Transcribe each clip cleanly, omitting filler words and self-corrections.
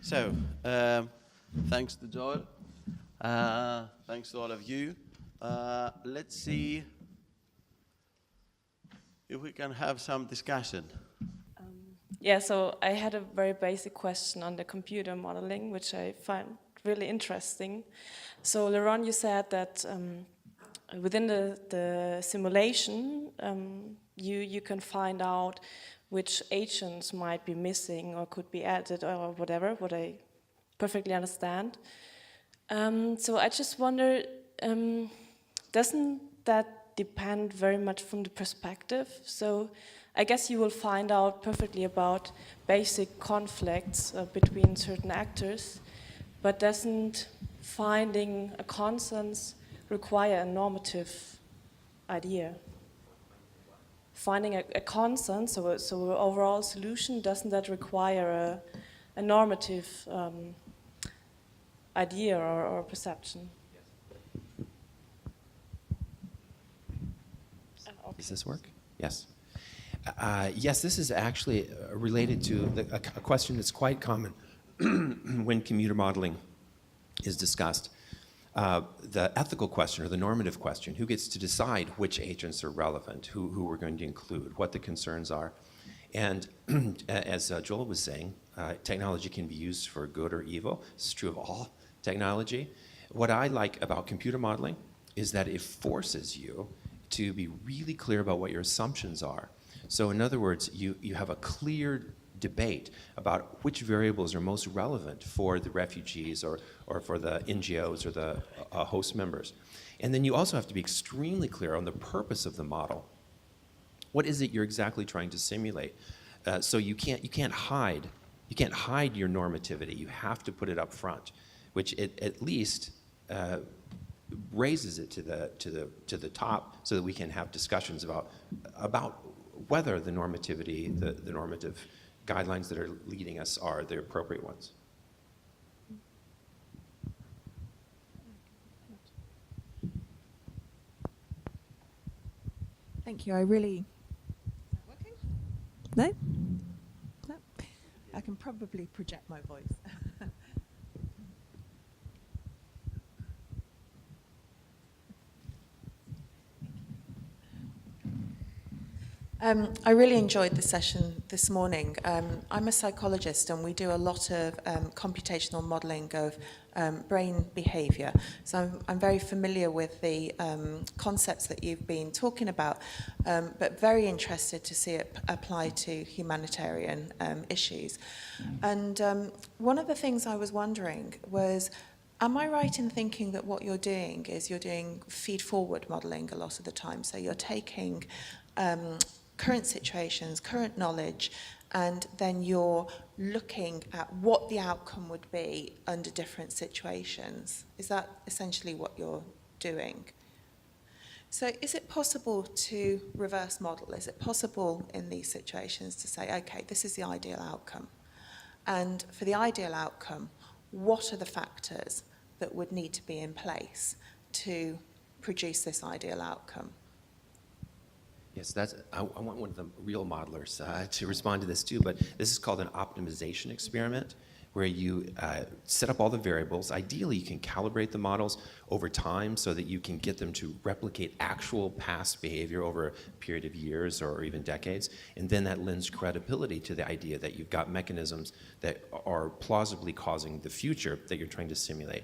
So, thanks to Joel. Thanks to all of you. Let's see if we can have some discussion. Yeah, so I had a very basic question on the computer modeling, which I find really interesting. So, Laurent, you said that within the simulation, you can find out which agents might be missing or could be added or whatever, what I perfectly understand. So I just wonder, doesn't that depend very much from the perspective? So I guess you will find out perfectly about basic conflicts between certain actors, but doesn't finding a consensus require a normative idea? Finding a consensus, so an overall solution, doesn't that require a normative idea or perception? Okay. Does this work? Yes. Yes, this is actually related to a question that's quite common when computer modeling is discussed. The ethical question or the normative question, who gets to decide which agents are relevant, who we're going to include, what the concerns are. And as Joel was saying, technology can be used for good or evil. This is true of all technology. What I like about computer modeling is that it forces you to be really clear about what your assumptions are. So in other words, you have a clear debate about which variables are most relevant for the refugees or for the NGOs or the host members. And then you also have to be extremely clear on the purpose of the model. What is it you're exactly trying to simulate? So you can't hide your normativity. You have to put it up front, which at least raises it to the top so that we can have discussions about whether the normativity, the normative guidelines that are leading us are the appropriate ones. Thank you. I really... Is that working? No? No? I can probably project my voice. I really enjoyed the session this morning. I'm a psychologist and we do a lot of computational modelling of brain behaviour. So I'm very familiar with the concepts that you've been talking about, but very interested to see it apply to humanitarian issues. And one of the things I was wondering was, am I right in thinking that what you're doing is you're doing feed-forward modelling a lot of the time? So you're taking current situations, current knowledge, and then you're looking at what the outcome would be under different situations. Is that essentially what you're doing? So is it possible to reverse model? Is it possible in these situations to say, okay, this is the ideal outcome? And for the ideal outcome, what are the factors that would need to be in place to produce this ideal outcome? Yes, I want one of the real modelers to respond to this too, but this is called an optimization experiment, where you set up all the variables. Ideally, you can calibrate the models over time so that you can get them to replicate actual past behavior over a period of years or even decades, and then that lends credibility to the idea that you've got mechanisms that are plausibly causing the future that you're trying to simulate.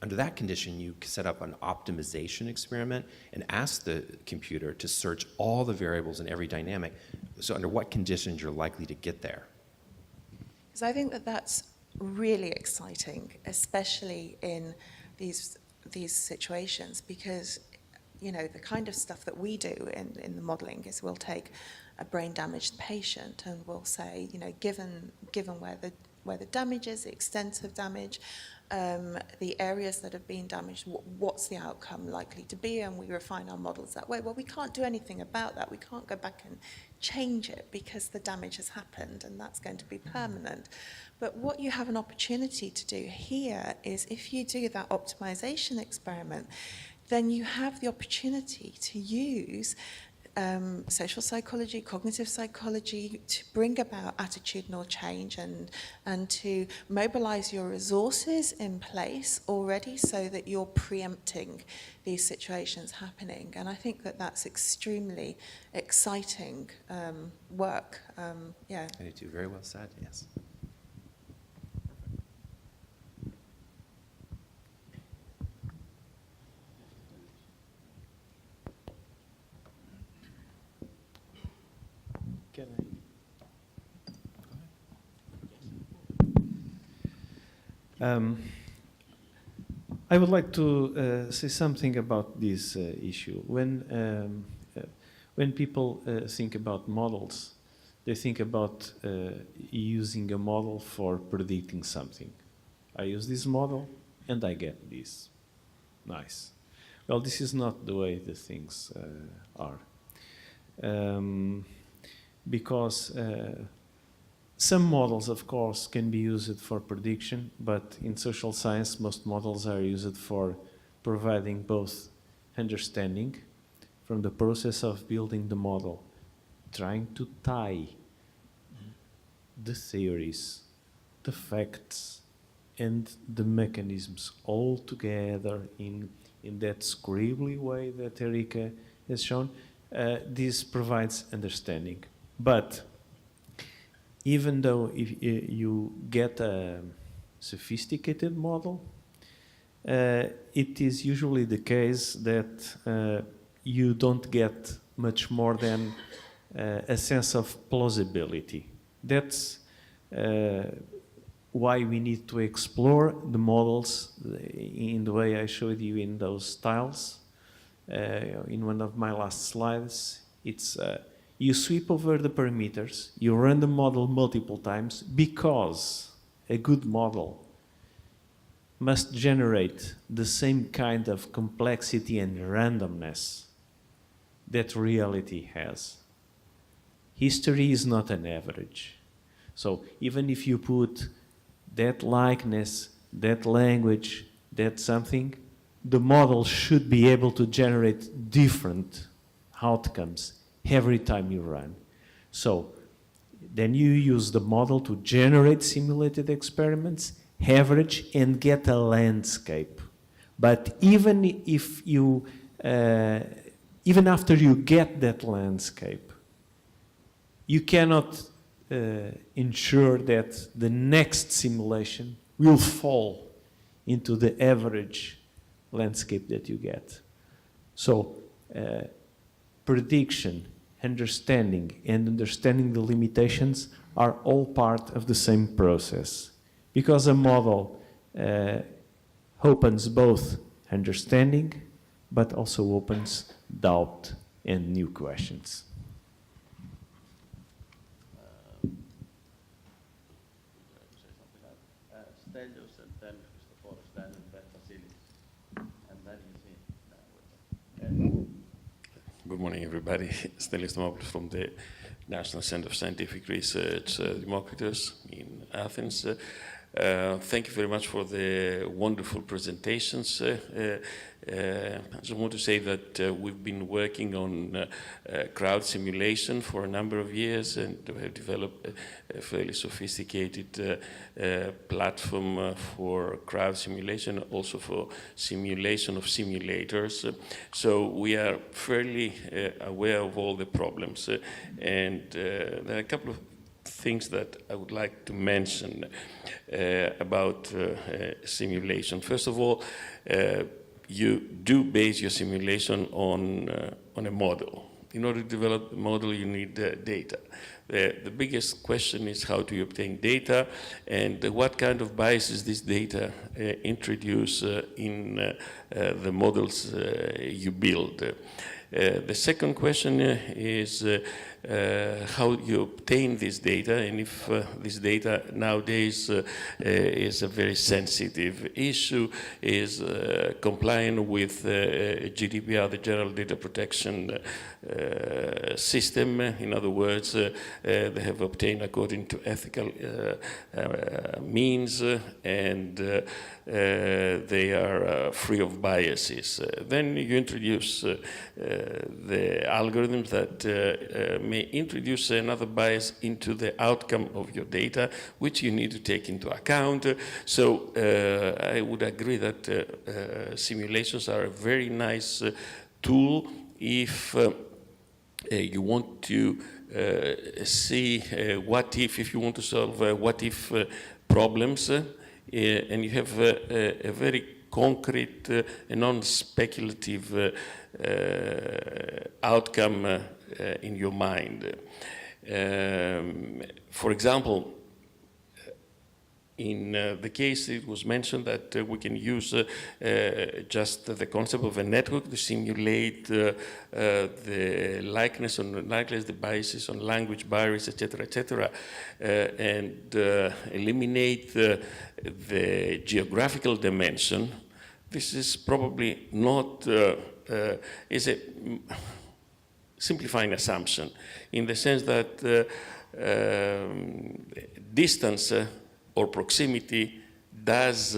Under that condition, you set up an optimization experiment and ask the computer to search all the variables in every dynamic. So under what conditions you're likely to get there? Because I think that that's really exciting, especially in these situations, because you know the kind of stuff that we do in the modelling is we'll take a brain damaged patient and we'll say, you know, given where the damage is, the extent of damage, the areas that have been damaged, what's the outcome likely to be, and we refine our models that way. Well, we can't do anything about that. We can't go back and change it because the damage has happened and that's going to be permanent. But what you have an opportunity to do here is if you do that optimization experiment, then you have the opportunity to use social psychology, cognitive psychology, to bring about attitudinal change and to mobilize your resources in place already so that you're preempting these situations happening. And I think that that's extremely exciting work. Yeah. I do too. Very well said, yes. Can I would like to say something about this issue. When people think about models, they think about using a model for predicting something. I use this model and I get this. Nice. Well, this is not the way the things are. Because some models, of course, can be used for prediction, but in social science, most models are used for providing both understanding from the process of building the model, trying to tie the theories, the facts, and the mechanisms all together in that scribbly way that Erika has shown. This provides understanding. But even though if you get a sophisticated model, it is usually the case that you don't get much more than a sense of plausibility. That's why we need to explore the models in the way I showed you in those tiles. In one of my last slides, it's you sweep over the parameters, you run the model multiple times, because a good model must generate the same kind of complexity and randomness that reality has. History is not an average. So even if you put that likeness, that language, that something, the model should be able to generate different outcomes every time you run. So then you use the model to generate simulated experiments, average, and get a landscape. But even if you, even after you get that landscape, you cannot ensure that the next simulation will fall into the average landscape that you get. So prediction, understanding, and understanding the limitations are all part of the same process, because a model opens both understanding but also opens doubt and new questions. Stelios and then Christopoulos, then Vasilis, and then you see. Good morning, everybody. Stelios Demopoulos from the National Center of Scientific Research, Democritus in Athens. Thank you very much for the wonderful presentations. I just want to say that we've been working on crowd simulation for a number of years, and we have developed a fairly sophisticated platform for crowd simulation, also for simulation of simulators. So we are fairly aware of all the problems, and there are a couple of things that I would like to mention about simulation. First of all, you do base your simulation on a model. In order to develop a model, you need data. The biggest question is how do you obtain data, and what kind of biases this data introduce in the models you build. The second question is how you obtain this data, and if this data nowadays is a very sensitive issue, is compliant with GDPR, the General Data Protection system. In other words, they have obtained according to ethical means, and they are free of biases. Then you introduce the algorithms that may introduce another bias into the outcome of your data, which you need to take into account. So I would agree that simulations are a very nice tool if you want to see what if you want to solve what if problems, and you have a very concrete and non-speculative outcome in your mind. For example, in the case it was mentioned that we can use just the concept of a network to simulate the likeness on likeness, the biases on language barriers, etc., and eliminate the geographical dimension. This is probably not is a simplifying assumption, in the sense that distance or proximity does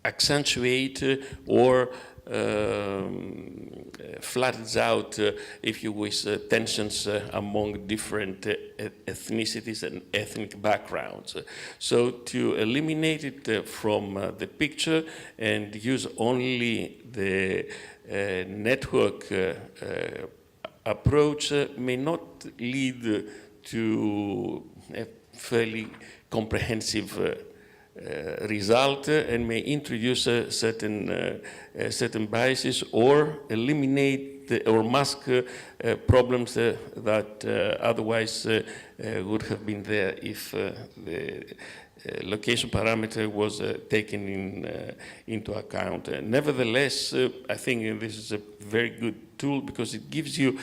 accentuate or flattens out, if you wish, tensions among different ethnicities and ethnic backgrounds. So to eliminate it from the picture and use only the network approach may not lead to a fairly comprehensive result, and may introduce certain biases or eliminate or mask problems that otherwise would have been there if the location parameter was taken into account. Nevertheless, I think this is a very good tool because it gives you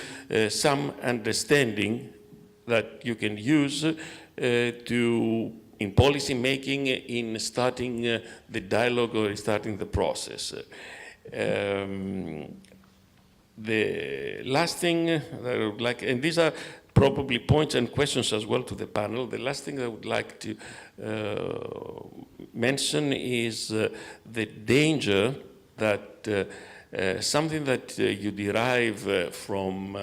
some understanding that you can use in policy making, in starting the dialogue or starting the process. The last thing that I would like, and these are probably points and questions as well to the panel, the last thing I would like to mention is the danger that something that you derive from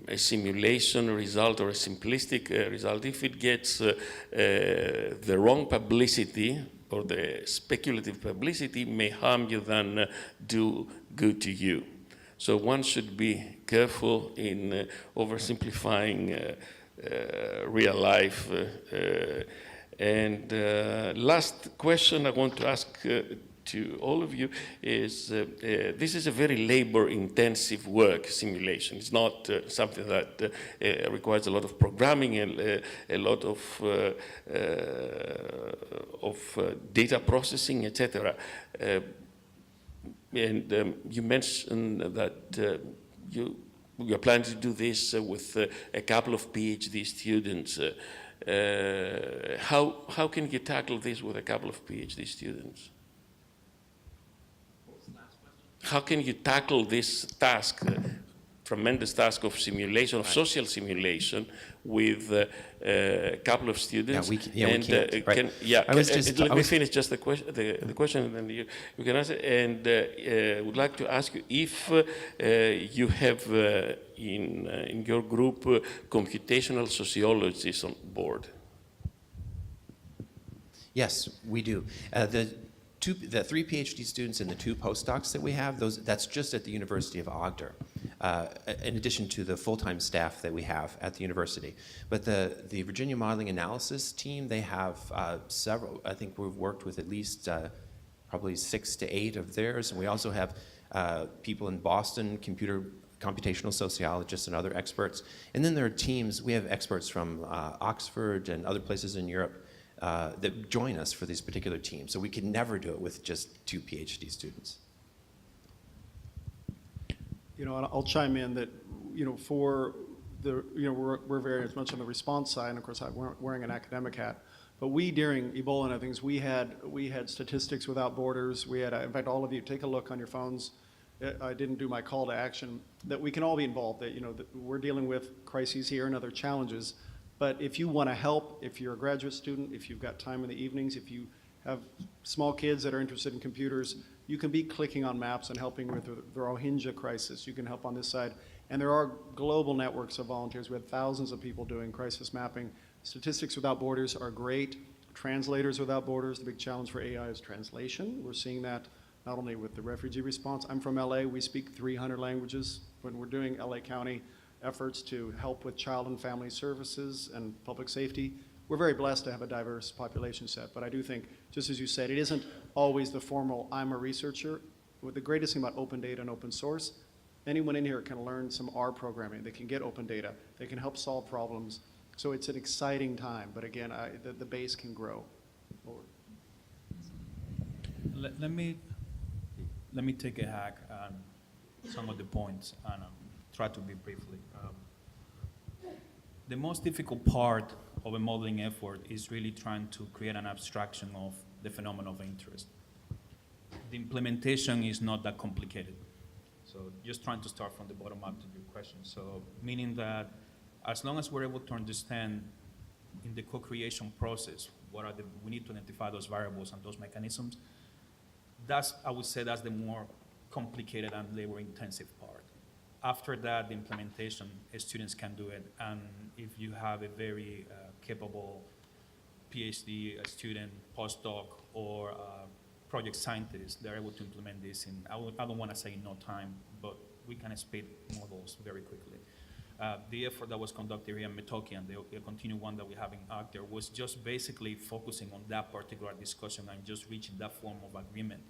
a simulation result or a simplistic result, if it gets the wrong publicity or the speculative publicity, may harm you than do good to you. So one should be careful in oversimplifying real life. And last question I want to ask to all of you is, this is a very labor-intensive work, simulation. It's not something that requires a lot of programming and a lot of data processing, etc. And you mentioned that you're planning to do this with a couple of PhD students. How can you tackle this with a couple of PhD students? How can you tackle this task, tremendous task of simulation, of social simulation, with a couple of students? We can't. Right. Let me finish just the question, and then you can answer. And would like to ask you if you have in your group computational sociologists on board. Yes, we do. The 3 PhD students and the 2 postdocs that we have, that's just at the University of Agder, in addition to the full-time staff that we have at the university. But the Virginia Modeling Analysis team, they have several. I think we've worked with at least probably 6 to 8 of theirs, and we also have people in Boston, computational sociologists and other experts. And then there are teams. We have experts from Oxford and other places in Europe that join us for these particular teams. So we can never do it with just 2 PhD students. You know, I'll chime in that, you know, for the, you know, we're very much on the response side, and of course I'm wearing an academic hat, But we, during Ebola and other things, we had Statistics Without Borders. We had, in fact, all of you, take a look on your phones. I didn't do my call to action, that we can all be involved, that, that we're dealing with crises here and other challenges. But if you want to help, if you're a graduate student, if you've got time in the evenings, if you have small kids that are interested in computers, you can be clicking on maps and helping with the Rohingya crisis. You can help on this side. And there are global networks of volunteers. We have thousands of people doing crisis mapping. Statistics Without Borders are great. Translators Without Borders, the big challenge for AI is translation. We're seeing that not only with the refugee response. I'm from LA, we speak 300 languages. When we're doing LA County efforts to help with child and family services and public safety, we're very blessed to have a diverse population set. But I do think, just as you said, it isn't always the formal, I'm a researcher. The greatest thing about open data and open source, anyone in here can learn some R programming. They can get open data. They can help solve problems. So it's an exciting time. But again, the base can grow forward. Let me take a hack at some of the points and try to be briefly. The most difficult part of a modeling effort is really trying to create an abstraction of the phenomenon of interest. The implementation is not that complicated. So just trying to start from the bottom up to your question. So meaning that as long as we're able to understand in the co-creation process, we need to identify those variables and those mechanisms. I would say that's the more complicated and labor-intensive part. After that, the implementation, students can do it. And if you have a very capable PhD student, postdoc, or project scientist, they're able to implement this in, I don't want to say in no time, but we can speed models very quickly. The effort that was conducted here in Metoki and the continued one that we have in ACTER was just basically focusing on that particular discussion and just reaching that form of agreement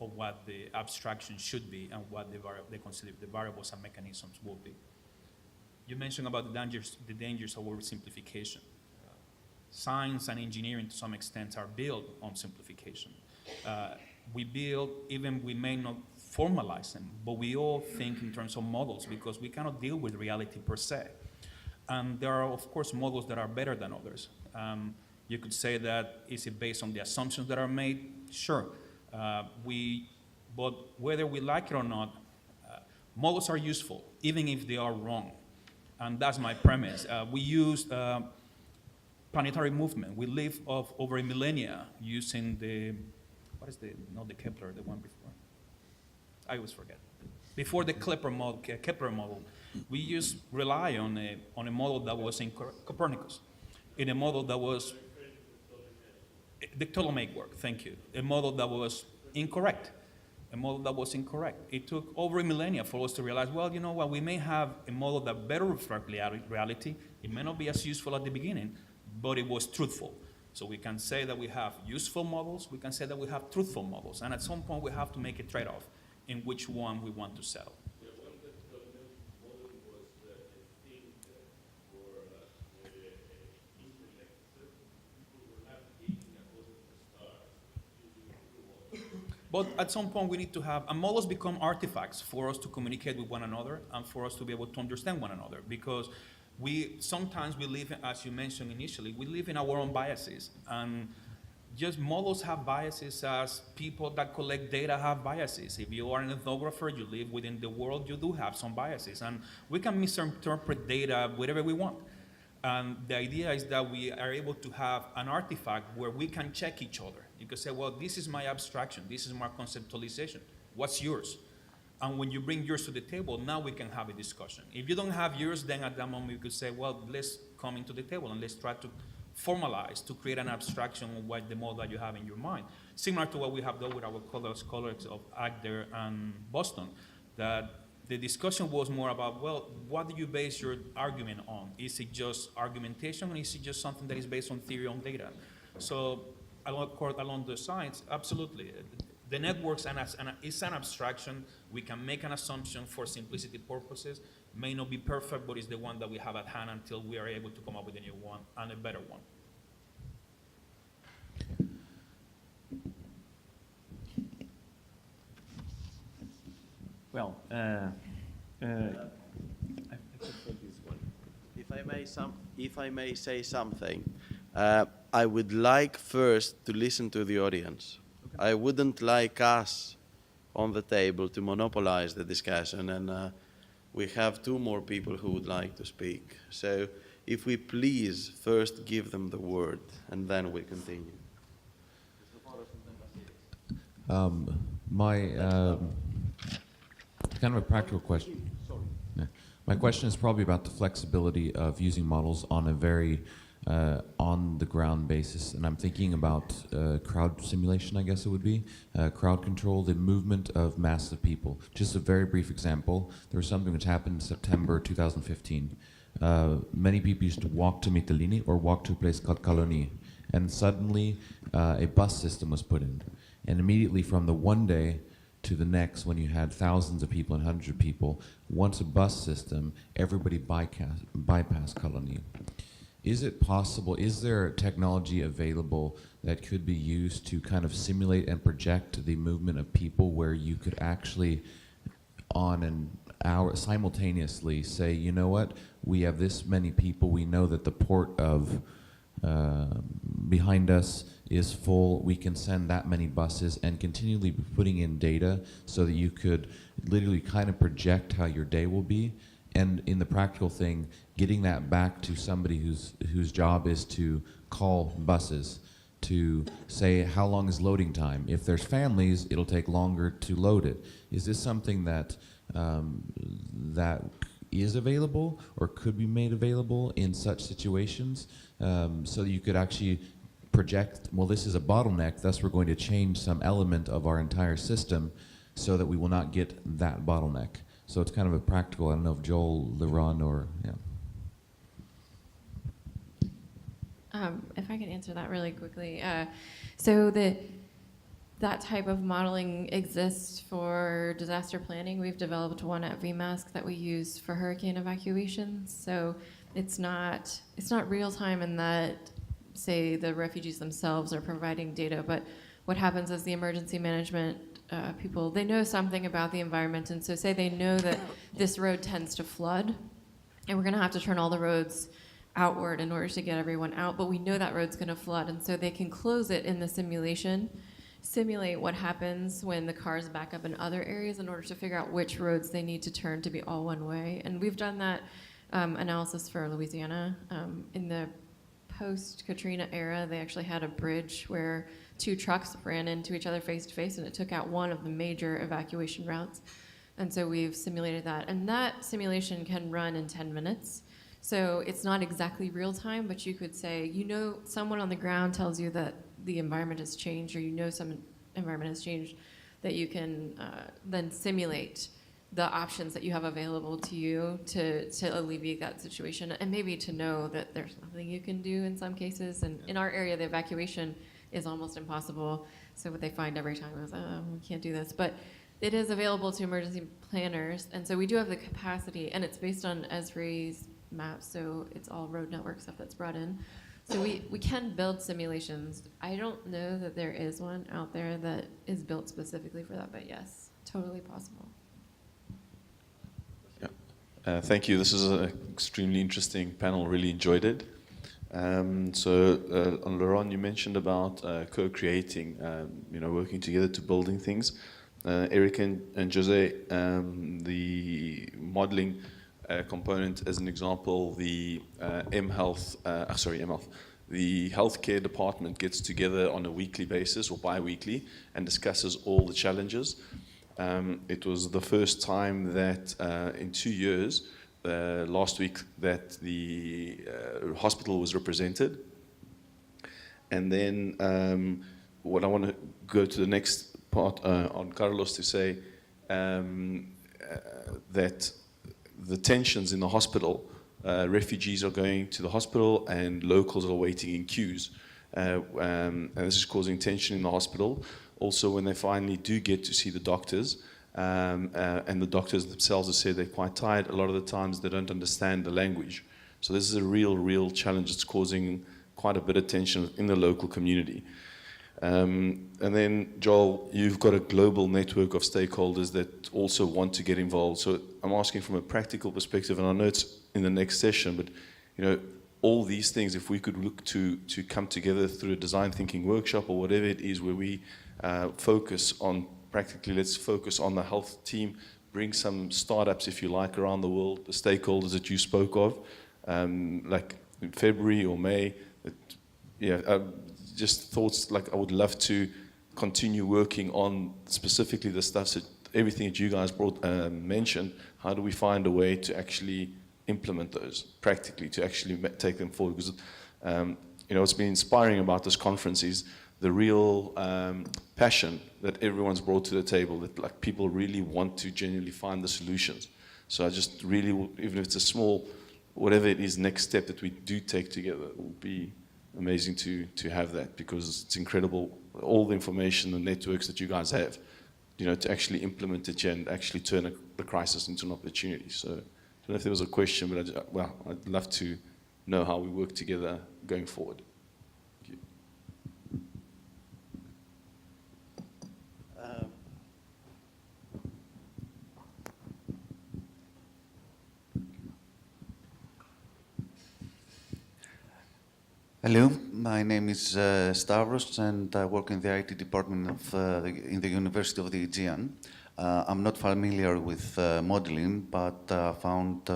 of what the abstraction should be and what they consider the variables and mechanisms will be. You mentioned about the dangers of oversimplification. Science and engineering to some extent are built on simplification. We may not formalize them, but we all think in terms of models because we cannot deal with reality per se. And there are, of course, models that are better than others. You could say that, is it based on the assumptions that are made? Sure. But whether we like it or not, models are useful, even if they are wrong. And that's my premise. We use planetary movement. We live over a millennia using not the Kepler, the one before. I always forget. Before the Kepler model, we rely on a model that was in Copernicus, in a model that was the Ptolemaic work, thank you. A model that was incorrect. It took over a millennia for us to realize, well, you know what, we may have a model that better reflects reality. It may not be as useful at the beginning, but it was truthful. So we can say that we have useful models, we can say that we have truthful models, and at some point we have to make a trade-off in which one we want to sell. But at some point we need to have, and models become artifacts for us to communicate with one another and for us to be able to understand one another, because sometimes we live, as you mentioned initially, we live in our own biases, and just models have biases as people that collect data have biases. If you are an ethnographer, you live within the world, you do have some biases, and we can misinterpret data whatever we want. And the idea is that we are able to have an artifact where we can check each other. You can say, well, this is my abstraction, this is my conceptualization, what's yours? And when you bring yours to the table, now we can have a discussion. If you don't have yours, then at that moment you could say, well, let's come into the table and let's try to formalize, to create an abstraction of what the model that you have in your mind. Similar to what we have done with our colleagues of ACTER and Boston, that the discussion was more about, well, what do you base your argument on? Is it just argumentation, or is it just something that is based on theory on data? So along the science, absolutely. The networks is an abstraction. We can make an assumption for simplicity purposes. May not be perfect, but it's the one that we have at hand until we are able to come up with a new one and a better one. Well, I prefer this one. If I may say something, I would like first to listen to the audience. I wouldn't like us on the table to monopolize the discussion, and we have 2 more people who would like to speak. So if we please first give them the word, and then we continue. Kind of a practical question. Yeah. My question is probably about the flexibility of using models on a very on-the-ground basis, and I'm thinking about crowd simulation, I guess it would be, crowd control, the movement of massive people. Just a very brief example, there was something which happened in September 2015. Many people used to walk to Mytilene or walk to a place called Kaloni, and suddenly a bus system was put in. And immediately from the one day to the next, when you had thousands of people and hundreds of people, once a bus system, everybody bypassed Kaloni. Is it possible, is there technology available that could be used to kind of simulate and project the movement of people where you could actually, on an hour, simultaneously say, you know what, we have this many people, we know that the port of behind us is full, we can send that many buses, and continually be putting in data so that you could literally kind of project how your day will be, and in the practical thing, getting that back to somebody whose job is to call buses, to say how long is loading time. If there's families, it'll take longer to load it. Is this something that that is available or could be made available in such situations, so that you could actually project, well, this is a bottleneck, thus we're going to change some element of our entire system so that we will not get that bottleneck. So it's kind of a practical, I don't know if Joel, Leron, or, yeah. If I can answer that really quickly. So that type of modeling exists for disaster planning. We've developed one at VMask that we use for hurricane evacuations. So it's not real time in that, say, the refugees themselves are providing data, but what happens is the emergency management people, they know something about the environment, and so say they know that this road tends to flood, and we're gonna have to turn all the roads outward in order to get everyone out, but we know that road's gonna flood, and so they can close it in the simulation, simulate what happens when the cars back up in other areas in order to figure out which roads they need to turn to be all one way. And we've done that analysis for Louisiana. In the post-Katrina era, they actually had a bridge where 2 trucks ran into each other face to face, and it took out one of the major evacuation routes. And so we've simulated that. And that simulation can run in 10 minutes. So it's not exactly real time, but you could say, you know, someone on the ground tells you that the environment has changed, or you know some environment has changed, that you can then simulate the options that you have available to you to alleviate that situation, and maybe to know that there's nothing you can do in some cases. And in our area, the evacuation is almost impossible. So what they find every time is, oh, we can't do this. But it is available to emergency planners, and so we do have the capacity, and it's based on Esri's maps, so it's all road network stuff that's brought in. So we can build simulations. I don't know that there is one out there that is built specifically for that, but yes, totally possible. Yeah. Thank you. This is an extremely interesting panel. Really enjoyed it. On Laurent, you mentioned about co-creating, working together to building things. Eric and Jose, the modeling component as an example, the the healthcare department gets together on a weekly basis or bi-weekly and discusses all the challenges. It was the first time that in 2 years, last week, that the hospital was represented. And then what I want to go to the next part on Carlos to say that the tensions in the hospital, refugees are going to the hospital and locals are waiting in queues. And this is causing tension in the hospital. Also, when they finally do get to see the doctors, and the doctors themselves have said they're quite tired, a lot of the times they don't understand the language. So this is a real challenge that's causing quite a bit of tension in the local community. And then, Joel, you've got a global network of stakeholders that also want to get involved. So I'm asking from a practical perspective, and I know it's in the next session, but all these things, if we could look to come together through a design thinking workshop or whatever it is, where we focus on practically, let's focus on the health team, bring some startups, if you like, around the world, the stakeholders that you spoke of, like in February or May. Just thoughts like I would love to continue working on specifically the stuff, that everything that you guys mentioned. How do we find a way to actually implement those practically, to actually take them forward? Because what's been inspiring about this conference is the real passion that everyone's brought to the table, that like people really want to genuinely find the solutions. So I just really, even if it's a small, whatever it is, next step that we do take together, it will be amazing to have that, because it's incredible, all the information and networks that you guys have, to actually implement it and actually turn the crisis into an opportunity. So I don't know if there was a question, but I'd love to know how we work together going forward. Thank you. Hello, my name is Stavros, and I work in the IT department in the University of the Aegean. I'm not familiar with modeling, but found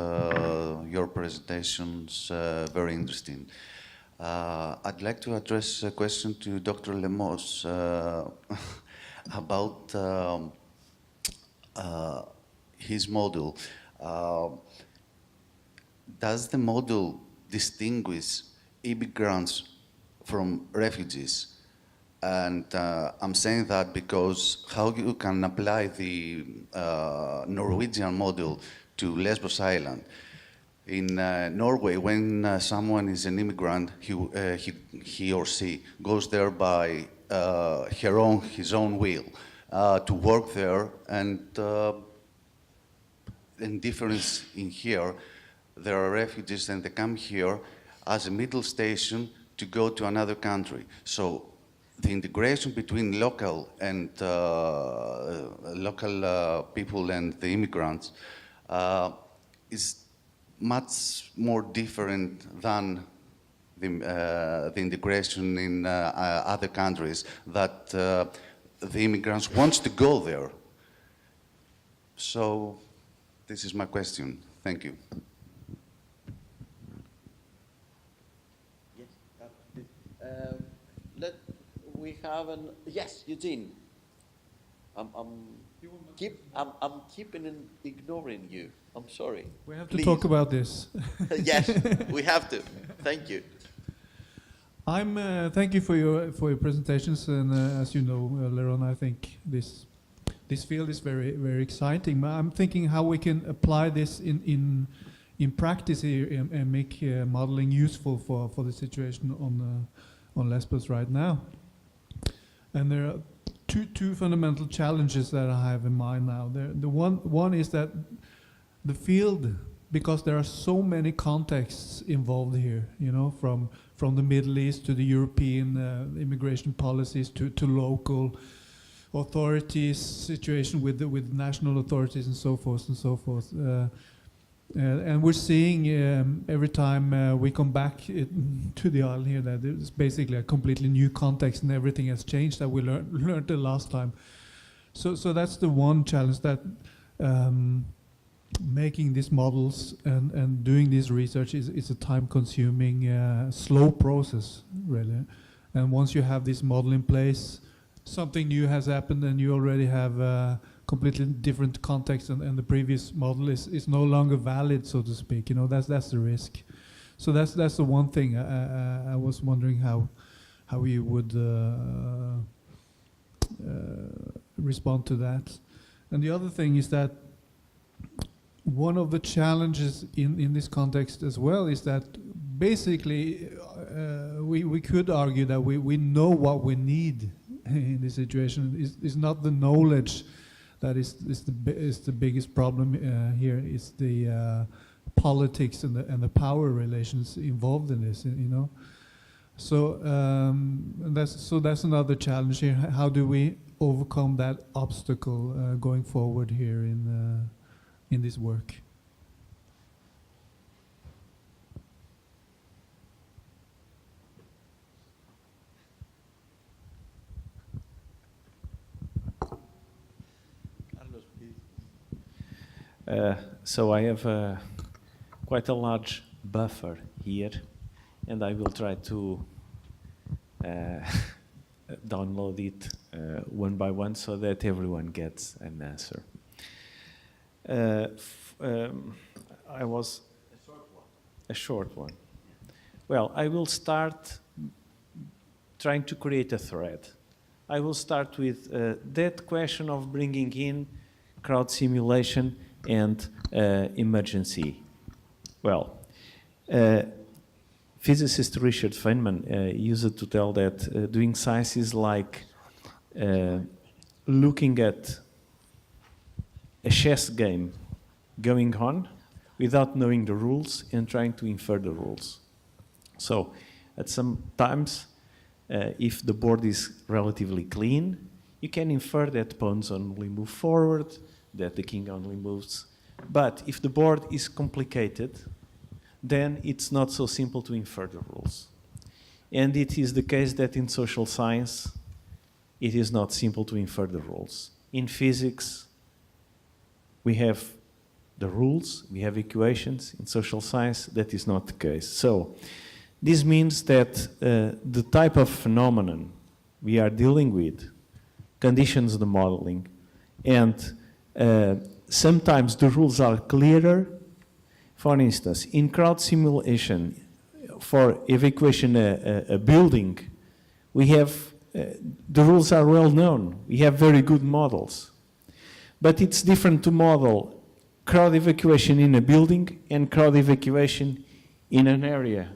your presentations very interesting. I'd like to address a question to Dr. Lemos about his model. Does the model distinguish immigrants from refugees? And I'm saying that because how you can apply the Norwegian model to Lesbos Island. In Norway, when someone is an immigrant, he or she goes there by his own will to work there, and the difference in here, there are refugees and they come here as a middle station to go to another country. So the integration between local and people and the immigrants is much more different than the integration in other countries that the immigrants wants to go there. So this is my question. Thank you. We have yes, Eugene. I'm keeping ignoring you. I'm sorry. We have to talk about this. Yes, we have to. Thank you. Thank you for your presentations, and as you know, Leron, I think this field is very, very exciting. I'm thinking how we can apply this in practice here and make modeling useful for the situation on Lesbos right now. And there are two fundamental challenges that I have in mind now. The one is that the field, because there are so many contexts involved here, from the Middle East to the European immigration policies to local authorities, situation with national authorities and so forth and so forth. And we're seeing every time we come back to the island here that it's basically a completely new context and everything has changed that we learned the last time. So that's the one challenge, that making these models and doing this research is a time-consuming, slow process, really. And once you have this model in place, something new has happened and you already have completely different context, and the previous model is no longer valid, so to speak. That's the risk. So that's the one thing. I was wondering how you would respond to that. And the other thing is that one of the challenges in this context as well is that basically we could argue that we know what we need in this situation. Is not the knowledge that is the biggest problem here. Is the politics and the power relations involved in this, So that's another challenge here. How do we overcome that obstacle going forward here in this work? So I have quite a large buffer here, and I will try to download it one by one so that everyone gets an answer. I was a short one. Well, I will start trying to create a thread. I will start with that question of bringing in crowd simulation and emergency. Well, physicist Richard Feynman used to tell that doing science is like looking at a chess game going on without knowing the rules and trying to infer the rules. So at some times, if the board is relatively clean, you can infer that pawns only move forward, that the king only moves. But if the board is complicated, then it's not so simple to infer the rules. And it is the case that in social science, it is not simple to infer the rules. In physics, we have the rules, we have equations. In social science, that is not the case. So this means that the type of phenomenon we are dealing with conditions the modeling, and sometimes the rules are clearer. For instance, in crowd simulation, for evacuation a building, we have the rules are well known. We have very good models. But it's different to model crowd evacuation in a building and crowd evacuation in an area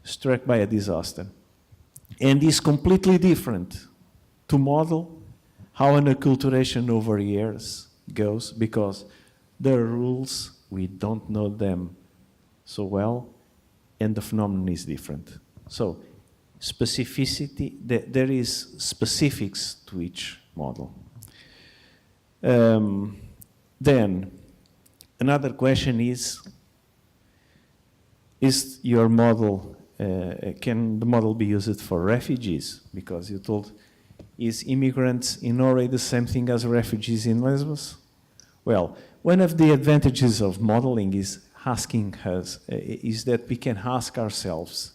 struck by a disaster. And it's completely different to model how an acculturation over years goes, because the rules, we don't know them so well, and the phenomenon is different. So specificity, there is specifics to each model. Then another question is your model, can the model be used for refugees? Because you told, is immigrants in Norway the same thing as refugees in Lesbos? Well, one of the advantages of modeling is asking us, is that we can ask ourselves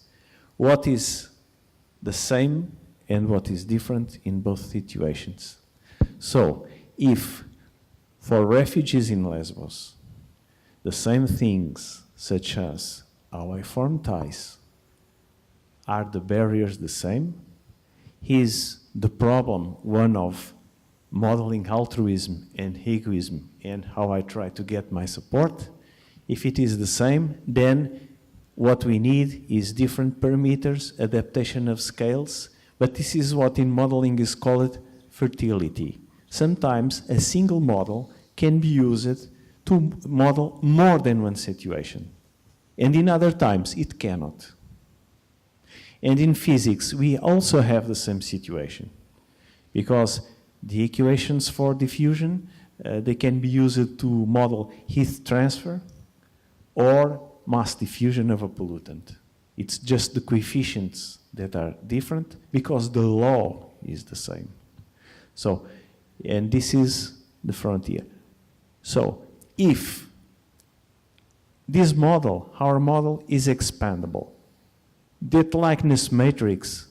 what is the same and what is different in both situations. So, if for refugees in Lesbos, the same things such as how I form ties, are the barriers the same? Is the problem one of modeling altruism and egoism and how I try to get my support? If it is the same, then what we need is different parameters, adaptation of scales, but this is what in modeling is called fertility. Sometimes a single model can be used to model more than one situation, and in other times it cannot. And in physics, we also have the same situation, because the equations for diffusion, they can be used to model heat transfer or mass diffusion of a pollutant. It's just the coefficients that are different because the law is the same. So, and this is the frontier. So, if this model, our model, is expandable, that likeness matrix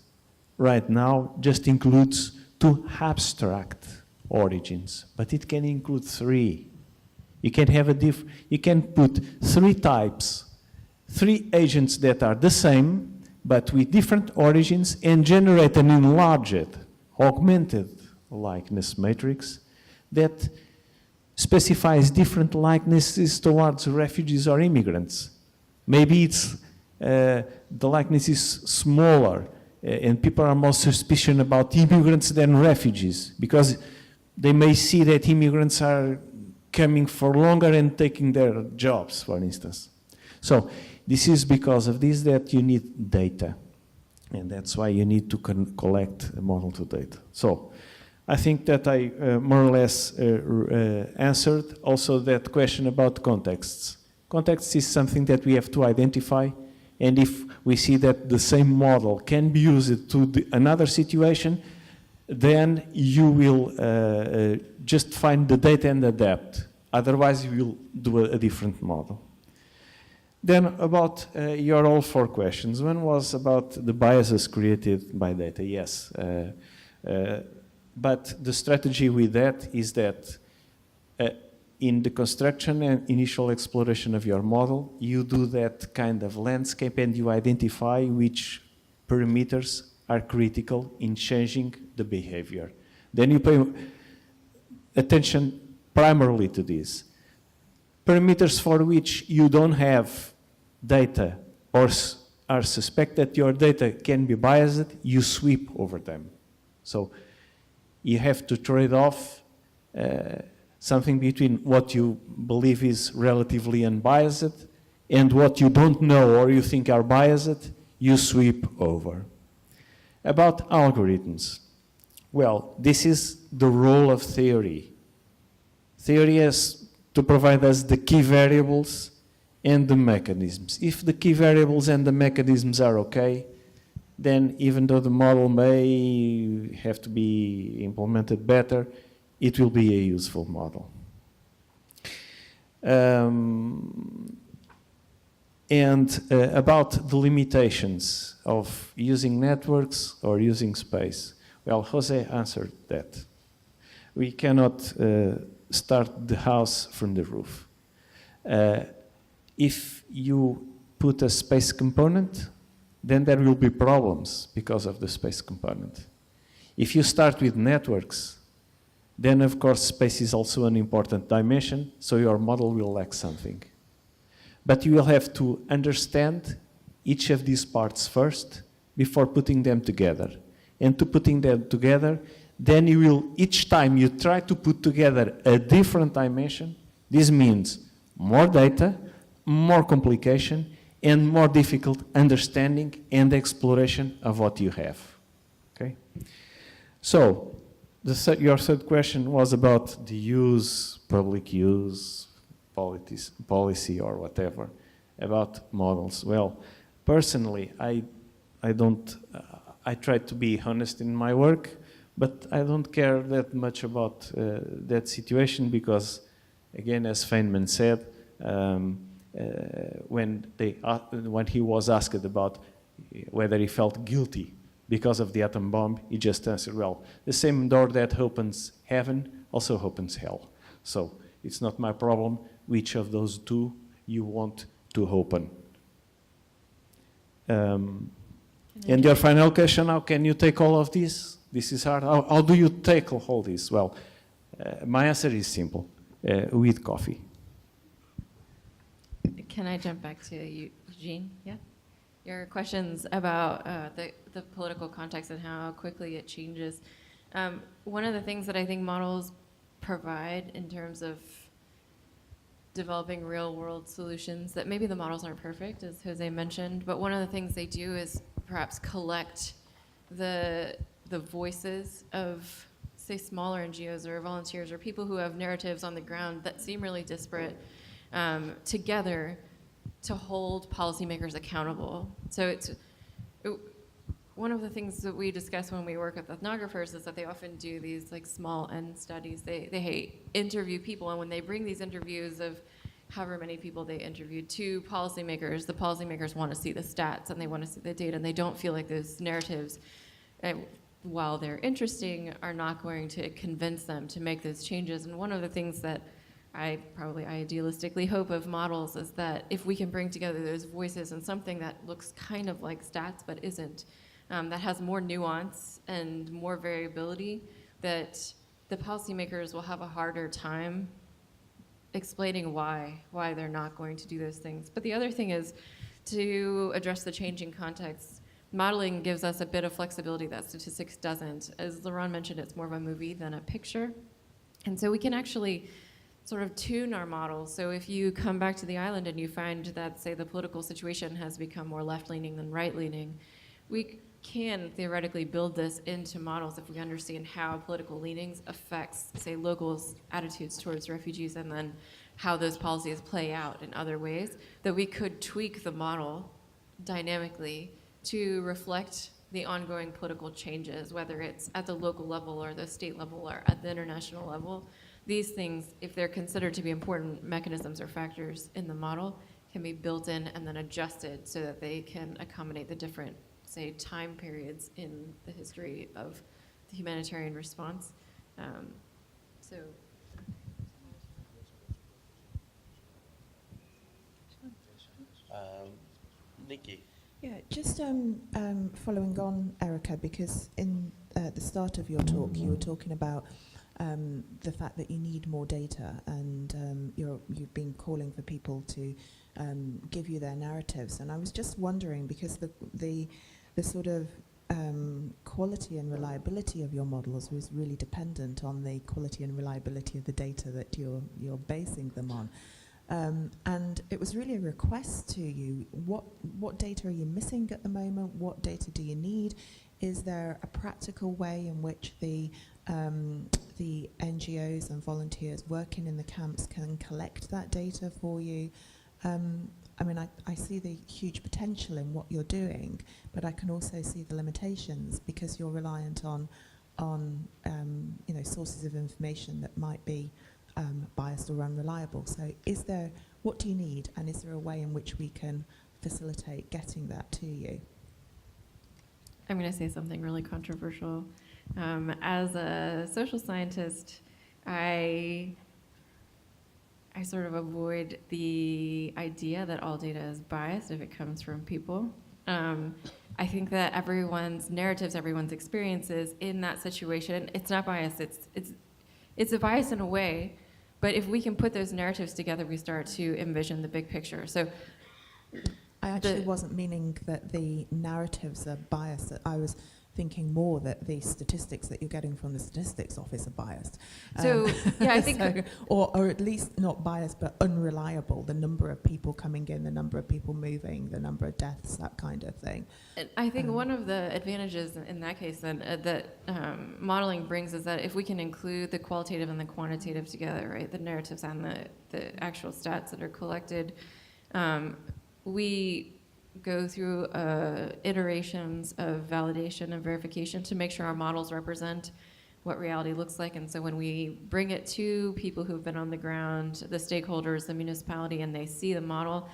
right now just includes 2 abstract origins, but it can include 3. You can have you can put 3 types, 3 agents that are the same, but with different origins, and generate an enlarged, augmented likeness matrix that specifies different likenesses towards refugees or immigrants. Maybe it's the likeness is smaller, and people are more suspicious about immigrants than refugees, because they may see that immigrants are coming for longer and taking their jobs, for instance. So this is because of this that you need data, and that's why you need to collect a model to data. So I think that I more or less answered also that question about contexts. Context is something that we have to identify, and if we see that the same model can be used to another situation, then you will just find the data and adapt. Otherwise, you will do a different model. Then about your all 4 questions. One was about the biases created by data. Yes. But the strategy with that is that in the construction and initial exploration of your model, you do that kind of landscape and you identify which parameters are critical in changing the behavior. Then you pay attention primarily to this. Parameters for which you don't have data or are suspect that your data can be biased, you sweep over them. So you have to trade off something between what you believe is relatively unbiased and what you don't know or you think are biased, you sweep over. About algorithms. Well, this is the role of theory. Theory has to provide us the key variables and the mechanisms. If the key variables and the mechanisms are okay, then even though the model may have to be implemented better, it will be a useful model. About the limitations of using networks or using space. Well, Jose answered that. We cannot start the house from the roof. If you put a space component, then there will be problems because of the space component. If you start with networks, then of course space is also an important dimension, so your model will lack something. But you will have to understand each of these parts first before putting them together. And to putting them together, then you will, each time you try to put together a different dimension, this means more data, more complication, and more difficult understanding and exploration of what you have. Okay? So, your third question was about the use, public use, policy or whatever, about models. Well, personally, I try to be honest in my work, but I don't care that much about that situation because, again, as Feynman said, when he was asked about whether he felt guilty because of the atom bomb, he just answered, well, the same door that opens heaven also opens hell. So it's not my problem which of those two you want to open. And your final question, how can you take all of this? This is hard. How do you tackle all this? Well, my answer is simple, with coffee. Can I jump back to Eugene? Yeah? Your questions about the political context and how quickly it changes. One of the things that I think models provide in terms of developing real-world solutions, that maybe the models aren't perfect, as Jose mentioned, but one of the things they do is perhaps collect the voices of, say, smaller NGOs or volunteers or people who have narratives on the ground that seem really disparate together to hold policymakers accountable. So one of the things that we discuss when we work with ethnographers is that they often do these like small N studies. They interview people, and when they bring these interviews of however many people they interviewed to policymakers, the policymakers want to see the stats and they want to see the data, and they don't feel like those narratives, while they're interesting, are not going to convince them to make those changes. And one of the things that I probably idealistically hope of models is that if we can bring together those voices and something that looks kind of like stats but isn't, that has more nuance and more variability, that the policymakers will have a harder time explaining why they're not going to do those things. But the other thing is to address the changing context. Modeling gives us a bit of flexibility that statistics doesn't. As Laurent mentioned, it's more of a movie than a picture. And so we can actually sort of tune our models. So if you come back to the island and you find that, say, the political situation has become more left-leaning than right-leaning, we can theoretically build this into models if we understand how political leanings affects, say, locals' attitudes towards refugees, and then how those policies play out in other ways, that we could tweak the model dynamically to reflect the ongoing political changes, whether it's at the local level or the state level or at the international level, these things, if they're considered to be important mechanisms or factors in the model, can be built in and then adjusted so that they can accommodate the different, say, time periods in the history of the humanitarian response. So. Nikki. Yeah, just following on, Erica, because in the start of your talk, you were talking about the fact that you need more data, and you've been calling for people to give you their narratives. And I was just wondering, because the sort of quality and reliability of your models was really dependent on the quality and reliability of the data that you're basing them on. And it was really a request to you. What data are you missing at the moment? What data do you need? Is there a practical way in which the NGOs and volunteers working in the camps can collect that data for you? I mean, I see the huge potential in what you're doing, but I can also see the limitations because you're reliant on sources of information that might be biased or unreliable. So what do you need, and is there a way in which we can facilitate getting that to you? I'm going to say something really controversial. As a social scientist, I sort of avoid the idea that all data is biased if it comes from people. I think that everyone's narratives, everyone's experiences in that situation, it's not biased, it's a bias in a way, but if we can put those narratives together, we start to envision the big picture. So I actually wasn't meaning that the narratives are biased. I was thinking more that the statistics that you're getting from the statistics office are biased. So, yeah, I think... or at least not biased, but unreliable. The number of people coming in, the number of people moving, the number of deaths, that kind of thing. And I think one of the advantages in that case then that modeling brings is that if we can include the qualitative and the quantitative together, right, the narratives and the actual stats that are collected, we go through iterations of validation and verification to make sure our models represent what reality looks like. And so when we bring it to people who've been on the ground, the stakeholders, the municipality, and they see the model,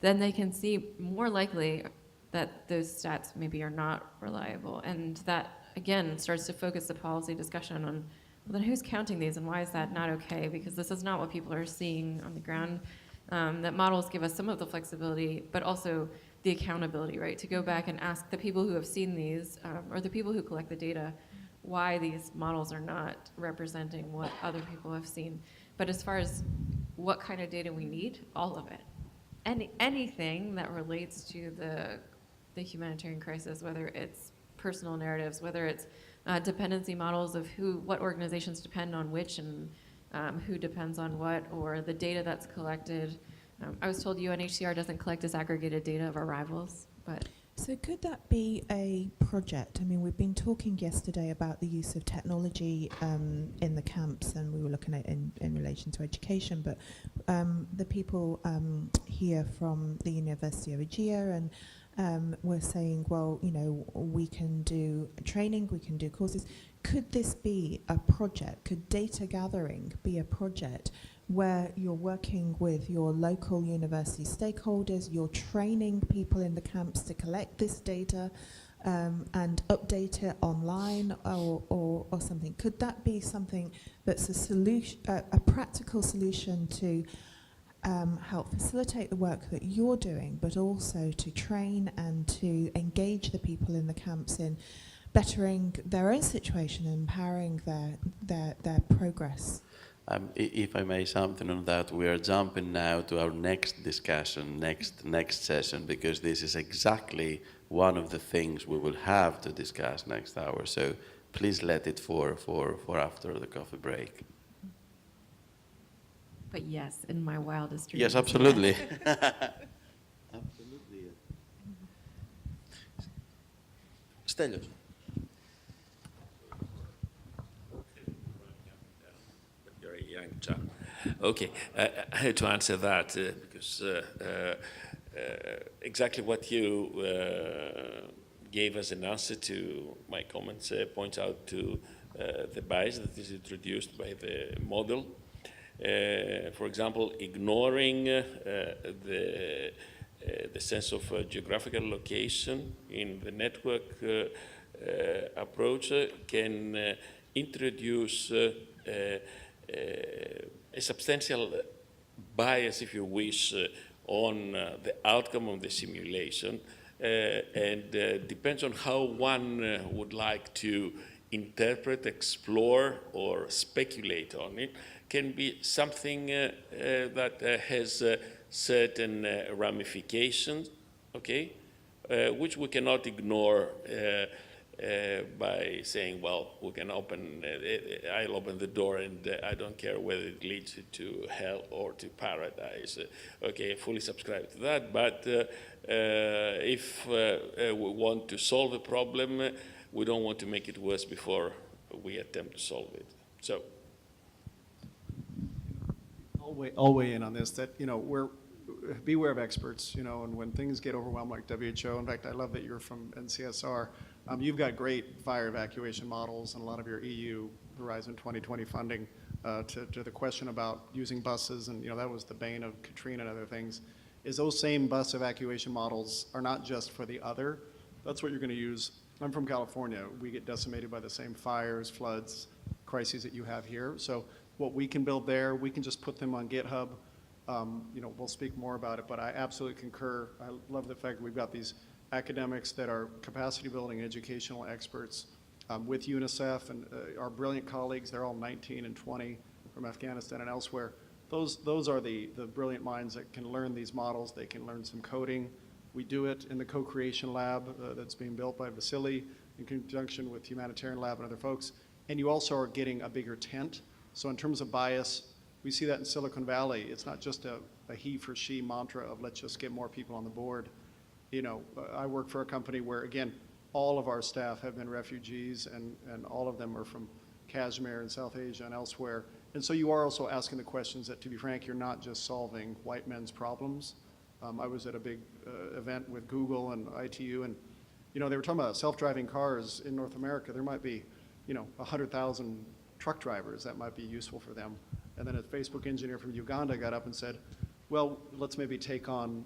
then they can see more likely that those stats maybe are not reliable. And that, again, starts to focus the policy discussion on, well, then who's counting these and why is that not okay? Because this is not what people are seeing on the ground. That models give us some of the flexibility, but also the accountability, right? To go back and ask the people who have seen these, or the people who collect the data, why these models are not representing what other people have seen. But as far as what kind of data we need, all of it. Anything that relates to the humanitarian crisis, whether it's personal narratives, whether it's dependency models of what organizations depend on which and who depends on what, or the data that's collected. I was told UNHCR doesn't collect disaggregated data of arrivals, but... So could that be a project? I mean, we've been talking yesterday about the use of technology in the camps, and we were looking at it in relation to education, but the people here from the University of Aegea and were saying, well, we can do training, we can do courses. Could this be a project? Could data gathering be a project where you're working with your local university stakeholders, you're training people in the camps to collect this data and update it online or something? Could that be something that's a solution, a practical solution to help facilitate the work that you're doing, but also to train and to engage the people in the camps in bettering their own situation and empowering their progress? If I may something on that, we are jumping now to our next discussion, next session, because this is exactly one of the things we will have to discuss next hour. So please let it for after the coffee break. But yes, in my wildest dreams. Yes, absolutely. Absolutely. Stelios. Okay, I had to answer that because exactly what you gave as an answer to my comments points out to the bias that is introduced by the model. For example, ignoring the sense of geographical location in the network approach can introduce a substantial bias, if you wish, on the outcome of the simulation, and depends on how one would like to interpret, explore, or speculate on it, can be something that has certain ramifications, okay, which we cannot ignore by saying, well, we can open, I'll open the door and I don't care whether it leads to hell or to paradise. Okay, I fully subscribe to that, but if we want to solve a problem, we don't want to make it worse before we attempt to solve it. So, I'll weigh in on this, that, you know, beware of experts, you know, and when things get overwhelmed like WHO, in fact, I love that you're from NCSR, you've got great fire evacuation models and a lot of your EU Horizon 2020 funding to the question about using buses, and, you know, that was the bane of Katrina and other things, is those same bus evacuation models are not just for the other, that's what you're going to use. I'm from California. We get decimated by the same fires, floods, crises that you have here. So what we can build there, we can just put them on GitHub. You know, we'll speak more about it, but I absolutely concur. I love the fact that we've got these academics that are capacity building educational experts with UNICEF and our brilliant colleagues. They're all 19 and 20 from Afghanistan and elsewhere. Those are the brilliant minds that can learn these models. They can learn some coding. We do it in the co-creation lab that's being built by Vasily in conjunction with Humanitarian Lab and other folks. And you also are getting a bigger tent. So in terms of bias, we see that in Silicon Valley. It's not just a he for she mantra of let's just get more people on the board. You know, I work for a company where, again, all of our staff have been refugees, and all of them are from Kashmir and South Asia and elsewhere. And so you are also asking the questions that, to be frank, you're not just solving white men's problems. I was at a big event with Google and ITU, and, you know, they were talking about self-driving cars in North America. There might be, you know, 100,000 truck drivers that might be useful for them. And then a Facebook engineer from Uganda got up and said, well, let's maybe take on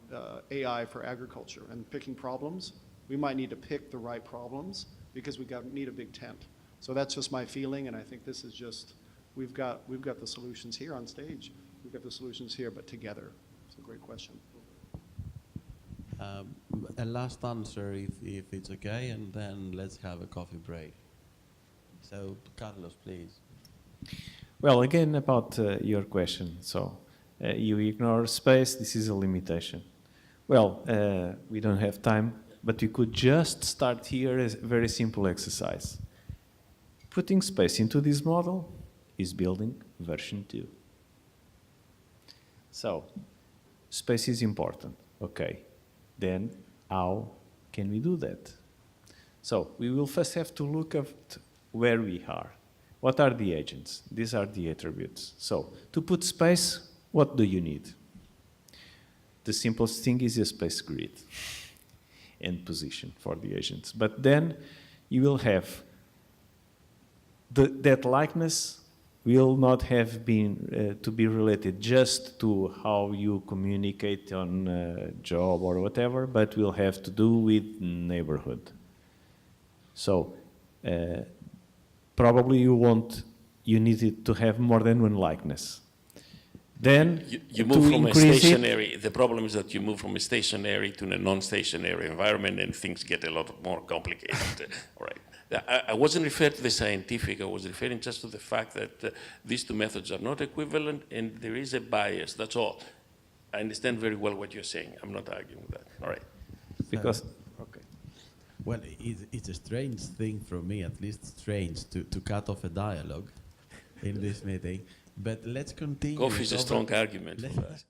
AI for agriculture and picking problems. We might need to pick the right problems because we need a big tent. So that's just my feeling, and I think this is just, we've got the solutions here on stage. We've got the solutions here, but together. It's a great question. A last answer, if it's okay, and then let's have a coffee break. So, Carlos, please. Well, again, about your question. So, you ignore space, this is a limitation. Well, we don't have time, but you could just start here as a very simple exercise. Putting space into this model is building version 2. So, space is important, okay. Then, how can we do that? So, we will first have to look at where we are. What are the agents? These are the attributes. So, to put space, what do you need? The simplest thing is a space grid and position for the agents. But then you will have that likeness will not have been to be related just to how you communicate on a job or whatever, but will have to do with neighborhood. So probably you need it to have more than one likeness. Then you move from a stationary, the problem is that you move from a stationary to a non-stationary environment and things get a lot more complicated. All right. I wasn't referring to the scientific, I was referring just to the fact that these two methods are not equivalent and there is a bias, that's all. I understand very well what you're saying. I'm not arguing with that. All right. Because, okay. Well, it's a strange thing for me, at least strange, to cut off a dialogue in this meeting. But let's continue. Coffee is a strong argument for that.